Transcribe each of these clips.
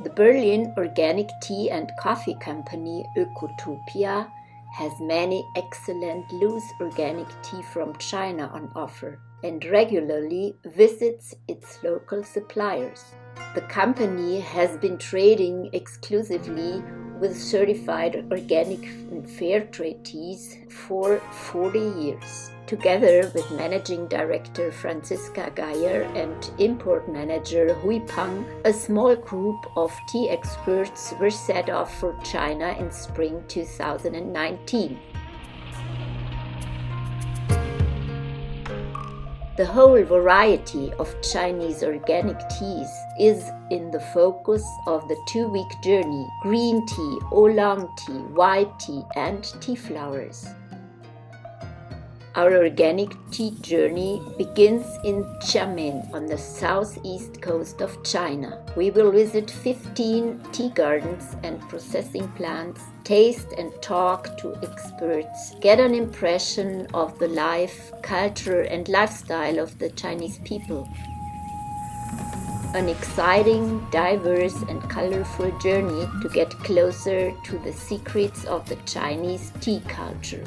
The Berlin organic tea and coffee company Ökotopia has many excellent loose organic tea from China on offer and regularly visits its local suppliers. The company has been trading exclusively with certified organic and fair trade teas for 40 years. Together with Managing Director Franziska Geier and Import Manager Hui Pang, a small group of tea experts were set off for China in spring 2019. The whole variety of Chinese organic teas is in the focus of the 2-week journey: green tea, oolong tea, white tea, and tea flowers. Our organic tea journey begins in Xiamen on the southeast coast of China. We will visit 15 tea gardens and processing plants, taste and talk to experts, get an impression of the life, culture, and lifestyle of the Chinese people. An exciting, diverse, and colorful journey to get closer to the secrets of the Chinese tea culture.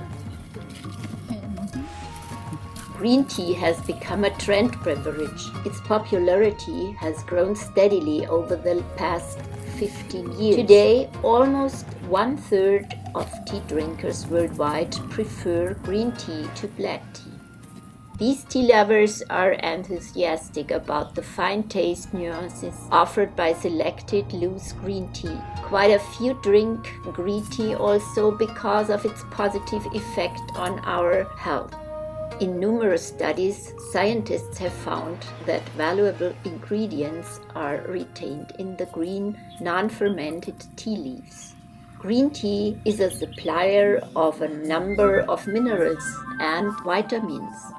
Green tea has become a trend beverage. Its popularity has grown steadily over the past 15 years. Today, almost 1/3 of tea drinkers worldwide prefer green tea to black tea. These tea lovers are enthusiastic about the fine taste nuances offered by selected loose green tea. Quite a few drink green tea also because of its positive effect on our health. In numerous studies, scientists have found that valuable ingredients are retained in the green, non-fermented tea leaves. Green tea is a supplier of a number of minerals and vitamins.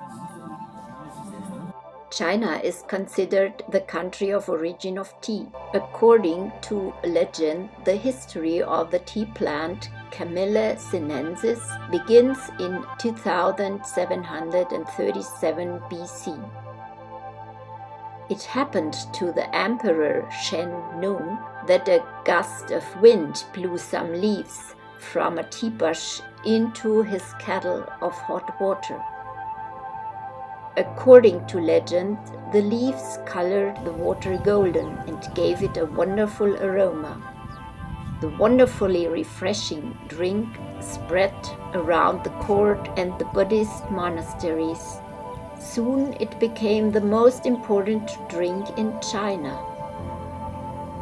China is considered the country of origin of tea. According to legend, the history of the tea plant Camellia sinensis begins in 2737 BC. It happened to the Emperor Shen Nung that a gust of wind blew some leaves from a tea bush into his kettle of hot water. According to legend, the leaves colored the water golden and gave it a wonderful aroma. The wonderfully refreshing drink spread around the court and the Buddhist monasteries. Soon it became the most important drink in China.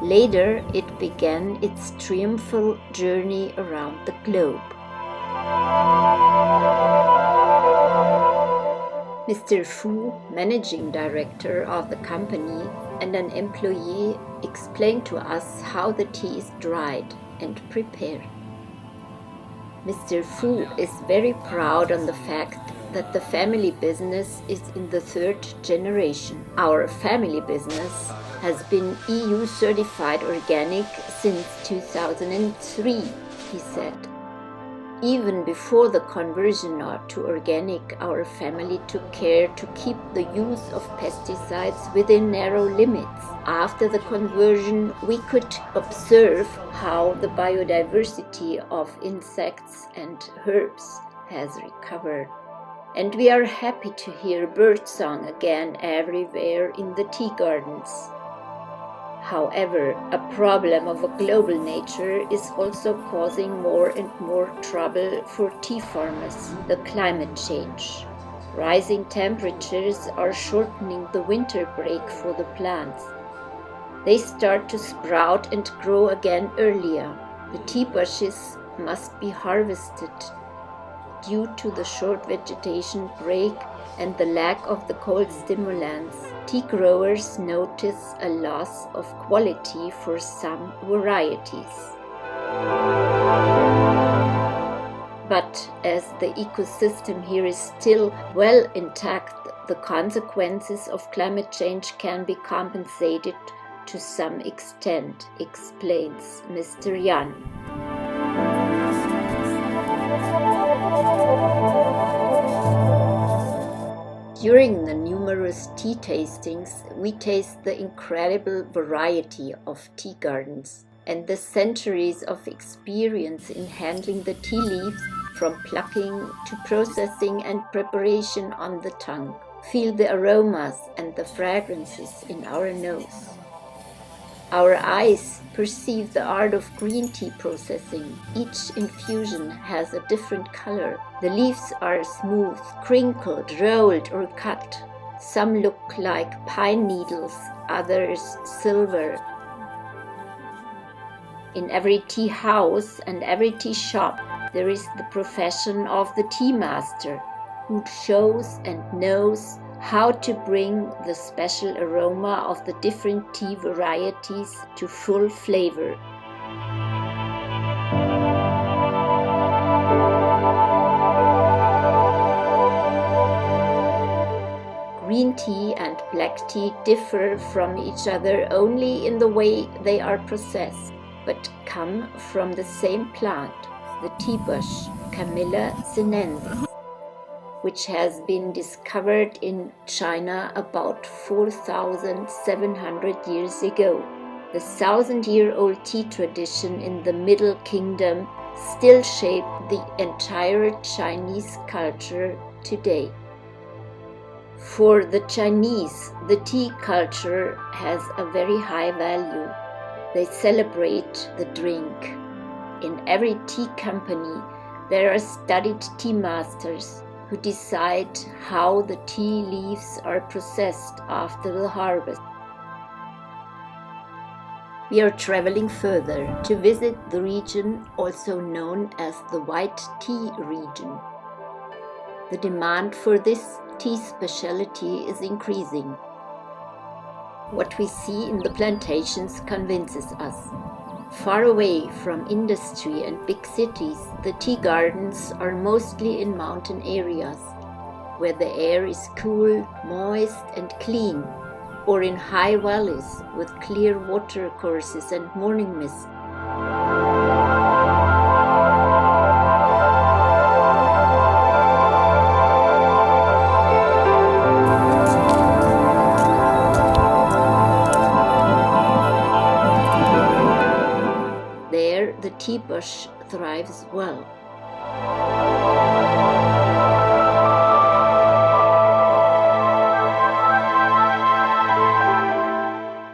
Later, it began its triumphal journey around the globe. Mr. Fu, managing director of the company and an employee, explained to us how the tea is dried and prepared. Mr. Fu is very proud on the fact that the family business is in the 3rd generation. Our family business has been EU certified organic since 2003, he said. Even before the conversion to organic, our family took care to keep the use of pesticides within narrow limits. After the conversion, we could observe how the biodiversity of insects and herbs has recovered. And we are happy to hear birdsong again everywhere in the tea gardens. However, a problem of a global nature is also causing more and more trouble for tea farmers: the climate change. Rising temperatures are shortening the winter break for the plants. They start to sprout and grow again earlier. The tea bushes must be harvested. Due to the short vegetation break and the lack of the cold stimulants, tea growers notice a loss of quality for some varieties. But as the ecosystem here is still well intact, the consequences of climate change can be compensated to some extent, explains Mr. Yan. During the numerous tea tastings, we taste the incredible variety of tea gardens and the centuries of experience in handling the tea leaves from plucking to processing and preparation on the tongue. Feel the aromas and the fragrances in our nose. Our eyes perceive the art of green tea processing. Each infusion has a different color. The leaves are smooth, crinkled, rolled, or cut. Some look like pine needles, others silver. In every tea house and every tea shop, there is the profession of the tea master, who shows and knows how to bring the special aroma of the different tea varieties to full flavor. Green tea and black tea differ from each other only in the way they are processed, but come from the same plant, the tea bush, Camellia sinensis, which has been discovered in China about 4,700 years ago. The 1,000-year-old tea tradition in the Middle Kingdom still shapes the entire Chinese culture today. For the Chinese, the tea culture has a very high value. They celebrate the drink. In every tea company, there are studied tea masters who decide how the tea leaves are processed after the harvest. We are traveling further to visit the region also known as the White Tea region. The demand for this tea specialty is increasing. What we see in the plantations convinces us. Far away from industry and big cities, the tea gardens are mostly in mountain areas, where the air is cool, moist and clean, or in high valleys with clear water courses and morning mist. There, the tea bush thrives well.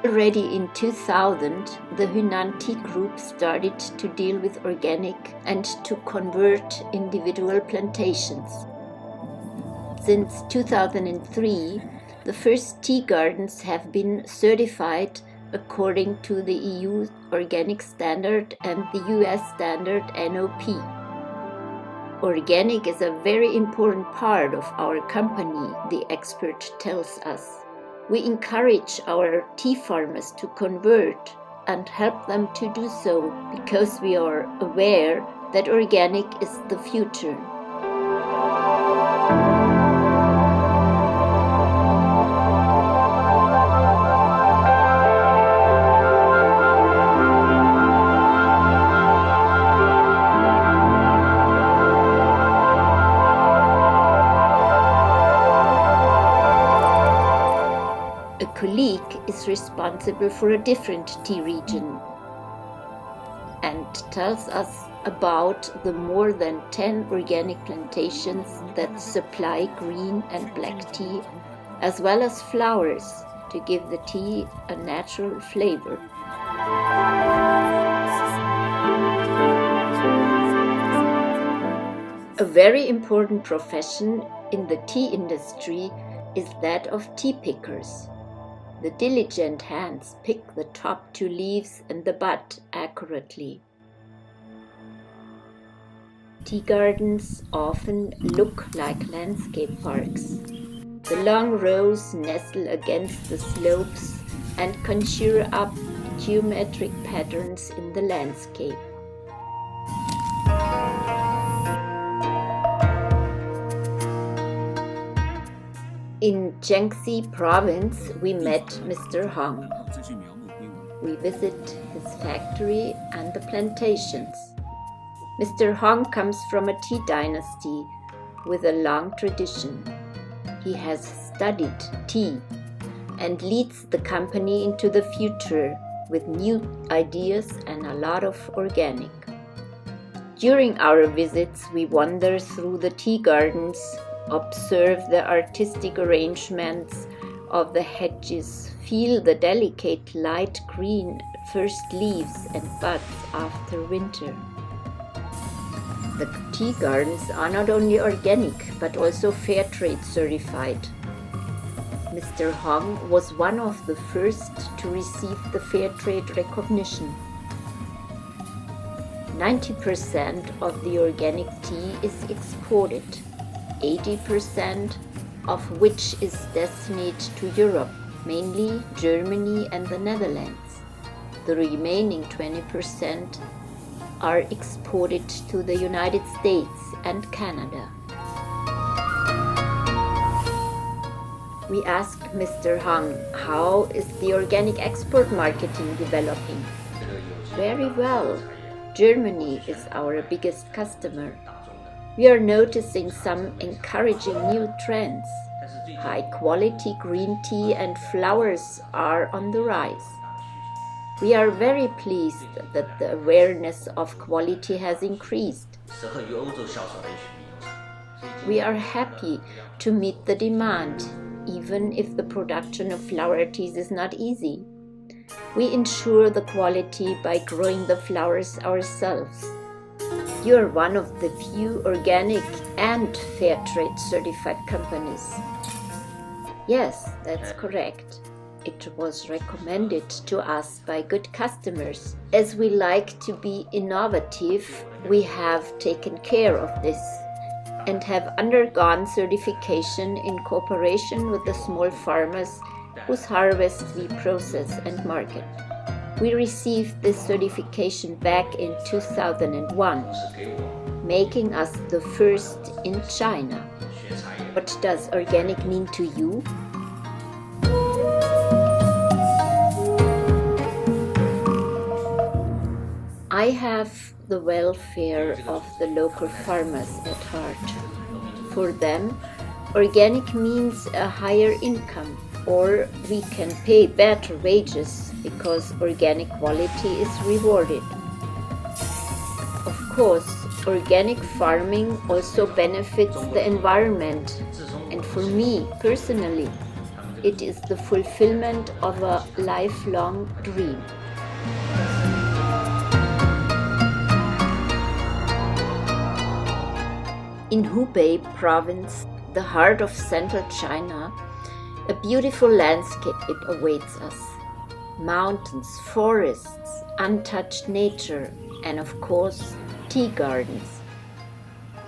Already in 2000, the Hunan Tea Group started to deal with organic and to convert individual plantations. Since 2003, the first tea gardens have been certified according to the EU Organic Standard and the US Standard NOP. Organic is a very important part of our company, the expert tells us. We encourage our tea farmers to convert and help them to do so because we are aware that organic is the future. A colleague is responsible for a different tea region and tells us about the more than 10 organic plantations that supply green and black tea, as well as flowers to give the tea a natural flavor. A very important profession in the tea industry is that of tea pickers. The diligent hands pick the top 2 leaves and the bud accurately. Tea gardens often look like landscape parks. The long rows nestle against the slopes and conjure up geometric patterns in the landscape. In Jiangxi province, we met Mr. Hong. We visit his factory and the plantations. Mr. Hong comes from a tea dynasty with a long tradition. He has studied tea and leads the company into the future with new ideas and a lot of organic. During our visits, we wander through the tea gardens, observe the artistic arrangements of the hedges, feel the delicate light green first leaves and buds after winter. The tea gardens are not only organic but also fair trade certified. Mr. Hong was one of the first to receive the fair trade recognition. 90% of the organic tea is exported, 80% of which is destined to Europe, mainly Germany and the Netherlands. The remaining 20% are exported to the United States and Canada. We asked Mr. Hong, how is the organic export marketing developing? Very well. Germany is our biggest customer. We are noticing some encouraging new trends. High-quality green tea and flowers are on the rise. We are very pleased that the awareness of quality has increased. We are happy to meet the demand, even if the production of flower teas is not easy. We ensure the quality by growing the flowers ourselves. You are one of the few organic and fair trade certified companies. Yes, that's correct. It was recommended to us by good customers. As we like to be innovative, we have taken care of this and have undergone certification in cooperation with the small farmers whose harvest we process and market. We received this certification back in 2001, making us the first in China. What does organic mean to you? I have the welfare of the local farmers at heart. For them, organic means a higher income, or we can pay better wages because organic quality is rewarded. Of course, organic farming also benefits the environment, and for me personally, it is the fulfillment of a lifelong dream. In Hubei province, the heart of central China, a beautiful landscape awaits us. Mountains, forests, untouched nature, and of course, tea gardens.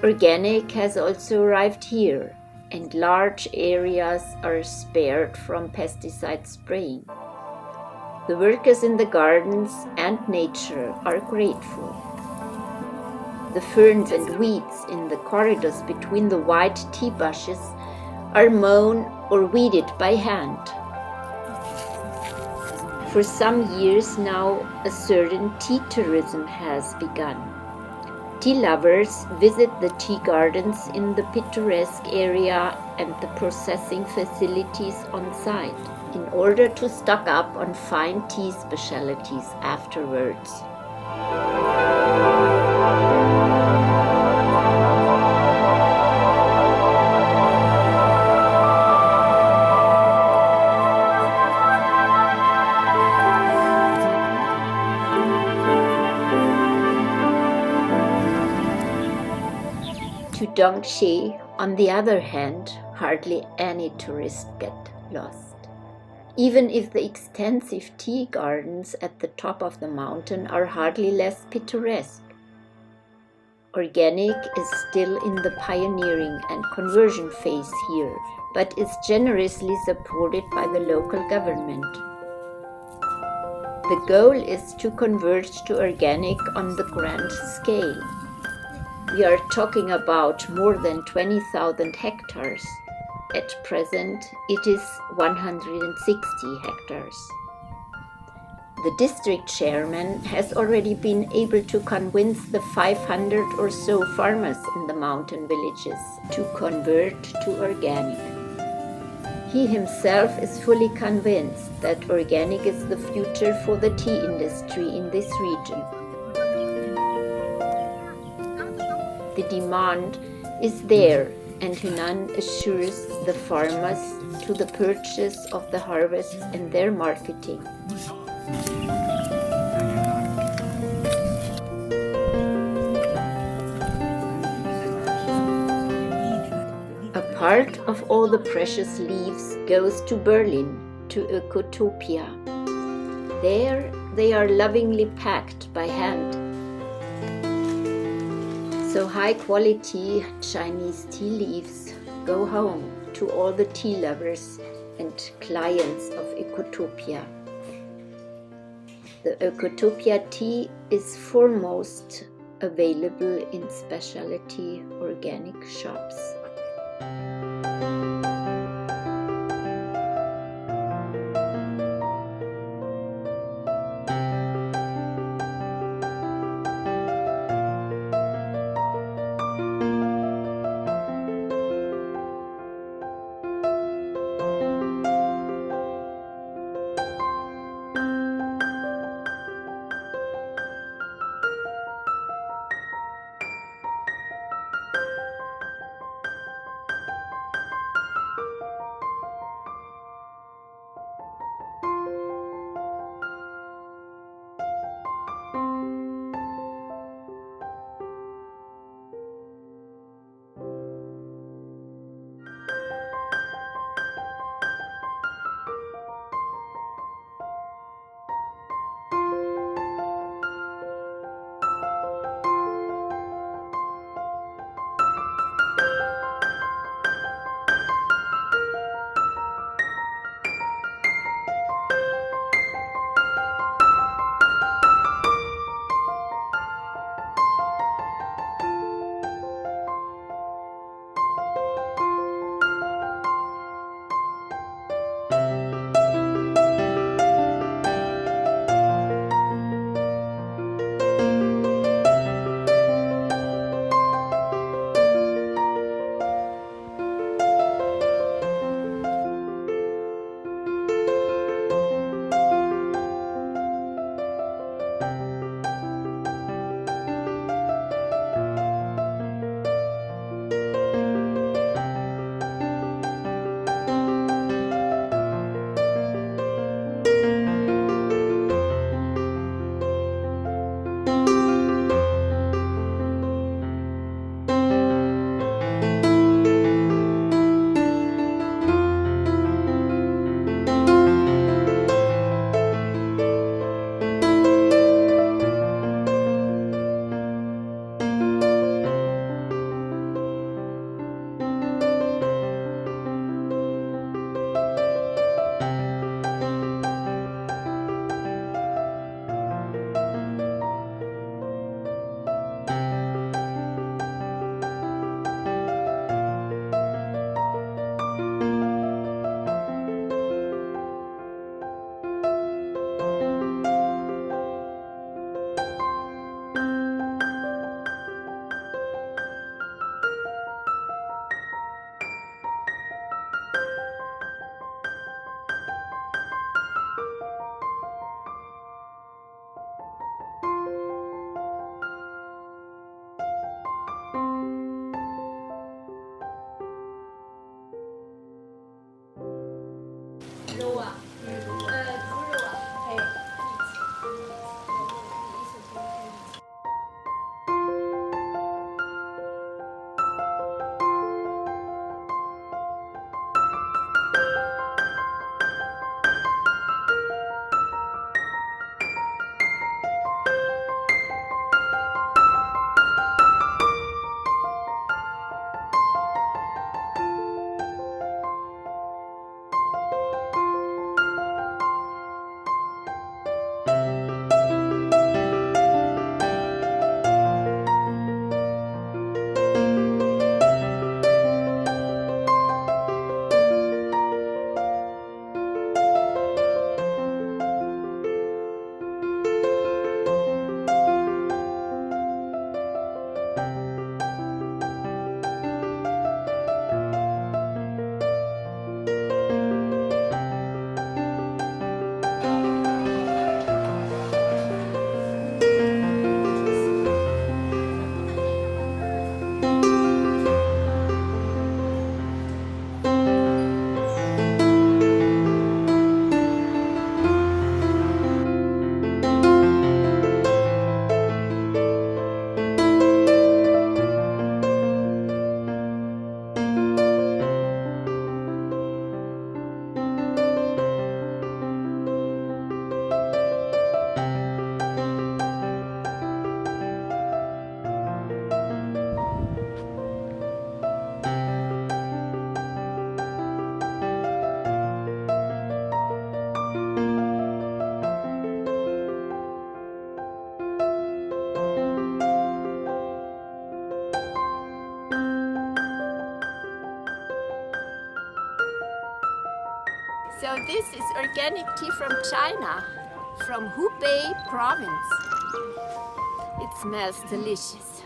Organic has also arrived here, and large areas are spared from pesticide spraying. The workers in the gardens and nature are grateful. The ferns and weeds in the corridors between the white tea bushes are mown or weeded by hand. For some years now, a certain tea tourism has begun. Tea lovers visit the tea gardens in the picturesque area and the processing facilities on site in order to stock up on fine tea specialties afterwards. To Dongxi, on the other hand, hardly any tourists get lost. Even if the extensive tea gardens at the top of the mountain are hardly less picturesque. Organic is still in the pioneering and conversion phase here, but is generously supported by the local government. The goal is to convert to organic on the grand scale. We are talking about more than 20,000 hectares. At present, it is 160 hectares. The district chairman has already been able to convince the 500 or so farmers in the mountain villages to convert to organic. He himself is fully convinced that organic is the future for the tea industry in this region. The demand is there, and Hunan assures the farmers to the purchase of the harvests and their marketing. A part of all the precious leaves goes to Berlin, to Ecotopia. There they are lovingly packed by hand. So high quality Chinese tea leaves go home to all the tea lovers and clients of Ecotopia. The Ecotopia tea is foremost available in specialty organic shops. So this is organic tea from China, from Hubei province. It smells delicious.